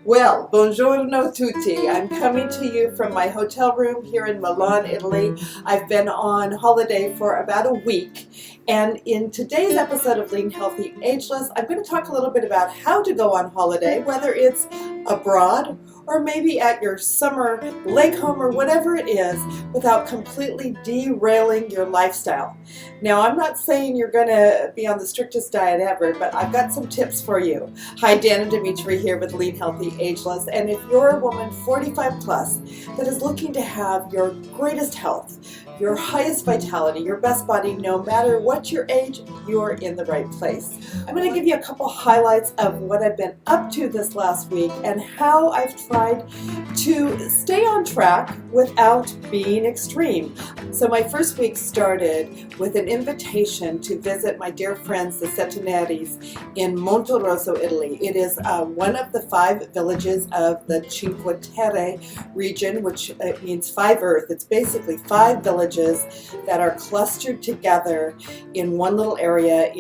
Well, buongiorno tutti. I'm coming to you from my hotel room here in Milan, Italy. I've been on holiday for about a week, and in today's episode of Lean Healthy Ageless, I'm going to talk a little bit about how to go on holiday, whether it's abroad or maybe at your summer lake home or whatever it is, without completely derailing your lifestyle. Now, I'm not saying you're going to be on the strictest diet ever, but I've got some tips for you. Hi, Danna here with Lean Healthy Ageless, and if you're a woman 45 plus that is looking to have your greatest health, your highest vitality, your best body, no matter what your age, you're in the right place. I'm going to give you a couple highlights of what I've been up to this last week and how I've tried to stay on track without being extreme. So my first week started with an invitation to visit my dear friends, the Settenaris, in Monterosso, Italy. It is one of the 5 villages of the Cinque Terre region, which means 5 earth. It's basically 5 villages that are clustered together in one little area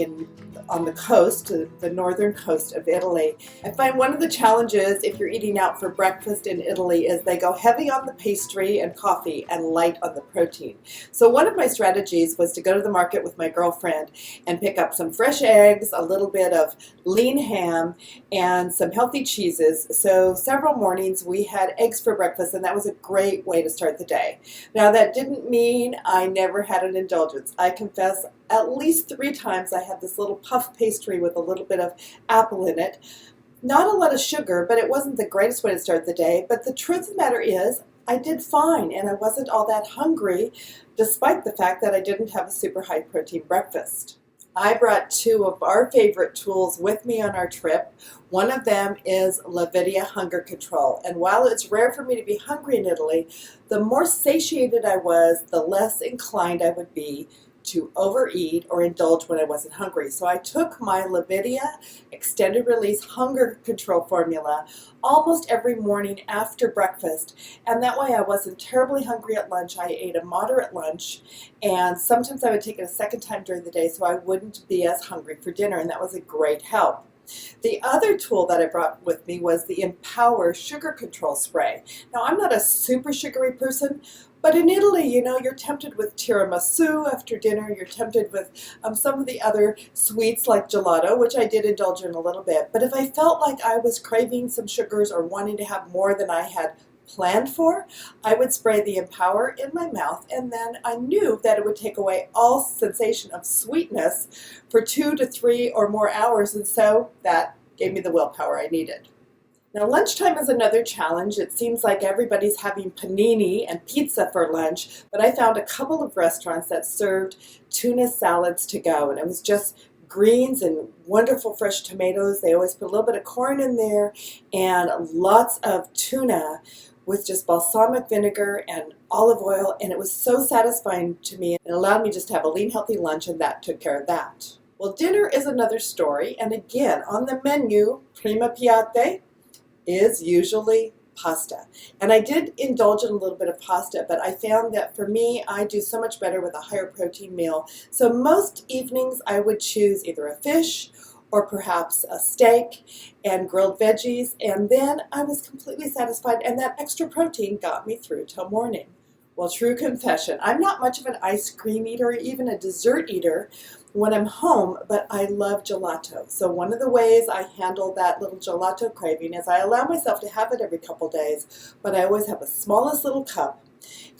on the coast, the northern coast of Italy. I find one of the challenges if you're eating out for breakfast in Italy is they go heavy on the pastry and coffee and light on the protein. So one of my strategies was to go to the market with my girlfriend and pick up some fresh eggs, a little bit of lean ham, and some healthy cheeses. So several mornings we had eggs for breakfast, and that was a great way to start the day. Now, that didn't mean I never had an indulgence. I confess at least 3 times I had this little puff pastry with a little bit of apple in it. Not a lot of sugar, but it wasn't the greatest way to start the day. But the truth of the matter is, I did fine, and I wasn't all that hungry, despite the fact that I didn't have a super high protein breakfast. I brought 2 of our favorite tools with me on our trip. One of them is LOVIDIA hunger control. And while it's rare for me to be hungry in Italy, the more satiated I was, the less inclined I would be to overeat or indulge when I wasn't hungry. So I took my LOVIDIA extended release hunger control formula almost every morning after breakfast, and that way I wasn't terribly hungry at lunch. I ate a moderate lunch, and sometimes I would take it a second time during the day so I wouldn't be as hungry for dinner, and that was a great help. The other tool that I brought with me was the Empower sugar control spray. Now, I'm not a super sugary person, but in Italy, you know, you're tempted with tiramisu after dinner. You're tempted with some of the other sweets like gelato, which I did indulge in a little bit. But if I felt like I was craving some sugars or wanting to have more than I had planned for, I would spray the Empower in my mouth, and then I knew that it would take away all sensation of sweetness for 2 to 3 or more hours, and so that gave me the willpower I needed. Now, lunchtime is another challenge. It seems like everybody's having panini and pizza for lunch, but I found a couple of restaurants that served tuna salads to go, and it was just greens and wonderful fresh tomatoes. They always put a little bit of corn in there and lots of tuna with just balsamic vinegar and olive oil, and it was so satisfying to me. It allowed me just to have a lean, healthy lunch, and that took care of that. Well, dinner is another story, and again, on the menu, prima piatti, is usually pasta. And I did indulge in a little bit of pasta, but I found that for me, I do so much better with a higher protein meal. So most evenings I would choose either a fish or perhaps a steak and grilled veggies, and then I was completely satisfied, and that extra protein got me through till morning. Well, true confession, I'm not much of an ice cream eater or even a dessert eater when I'm home, but I love gelato. So one of the ways I handle that little gelato craving is I allow myself to have it every couple days, but I always have the smallest little cup,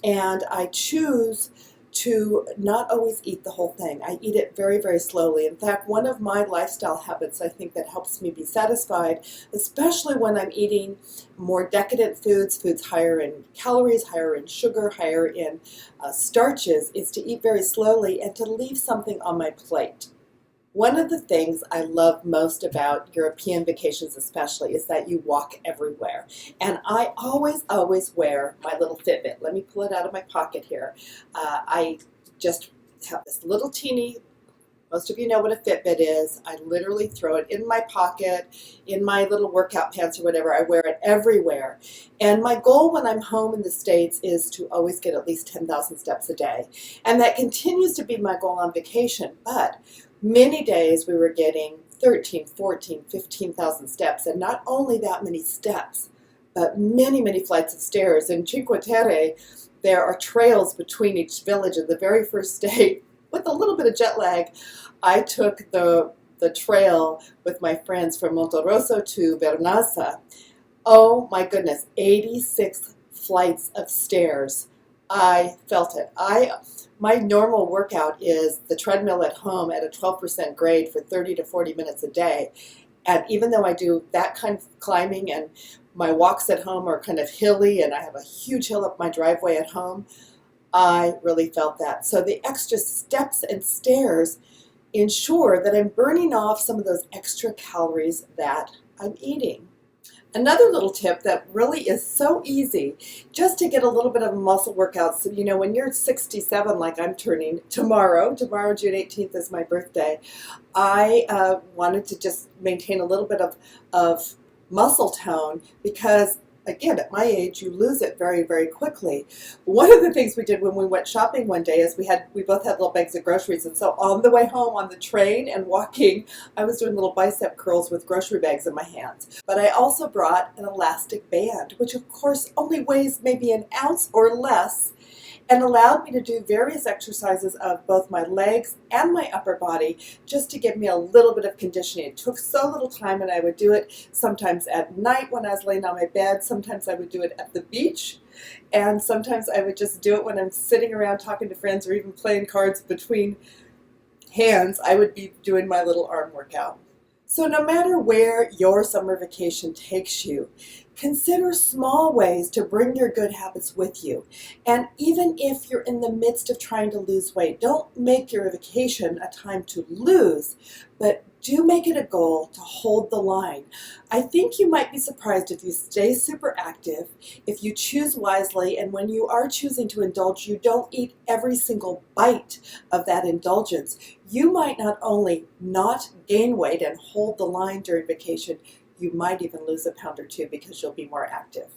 and I choose to not always eat the whole thing. I eat it very, very slowly. In fact, one of my lifestyle habits I think that helps me be satisfied, especially when I'm eating more decadent foods higher in calories, higher in sugar, higher in starches, is to eat very slowly and to leave something on my plate. One of the things I love most about European vacations especially is that you walk everywhere. And I always wear my little Fitbit. Let me pull it out of my pocket here. I just have this little teeny, most of you know what a Fitbit is. I literally throw it in my pocket, in my little workout pants or whatever. I wear it everywhere. And my goal when I'm home in the States is to always get at least 10,000 steps a day. And that continues to be my goal on vacation. But many days we were getting 13, 14, 15,000 steps, and not only that many steps, but many, many flights of stairs. In Cinque Terre, there are trails between each village, and the very first day, with a little bit of jet lag, I took the trail with my friends from Monterosso to Vernazza. Oh my goodness, 86 flights of stairs. I felt it. My normal workout is the treadmill at home at a 12% grade for 30 to 40 minutes a day. And even though I do that kind of climbing and my walks at home are kind of hilly and I have a huge hill up my driveway at home, I really felt that. So the extra steps and stairs ensure that I'm burning off some of those extra calories that I'm eating. Another little tip that really is so easy, just to get a little bit of a muscle workout. So, when you're 67, like I'm turning tomorrow, June 18th is my birthday, I wanted to just maintain a little bit of muscle tone because, again, at my age, you lose it very, very quickly. One of the things we did when we went shopping one day is we both had little bags of groceries, and so on the way home on the train and walking, I was doing little bicep curls with grocery bags in my hands. But I also brought an elastic band, which of course only weighs maybe an ounce or less, and allowed me to do various exercises of both my legs and my upper body just to give me a little bit of conditioning. It took so little time, and I would do it sometimes at night when I was laying on my bed, sometimes I would do it at the beach, and sometimes I would just do it when I'm sitting around talking to friends or even playing cards between hands. I would be doing my little arm workout. So no matter where your summer vacation takes you, consider small ways to bring your good habits with you. And even if you're in the midst of trying to lose weight, don't make your vacation a time to lose, but do make it a goal to hold the line. I think you might be surprised if you stay super active, if you choose wisely, and when you are choosing to indulge, you don't eat every single bite of that indulgence. You might not only not gain weight and hold the line during vacation, you might even lose a pound or two because you'll be more active.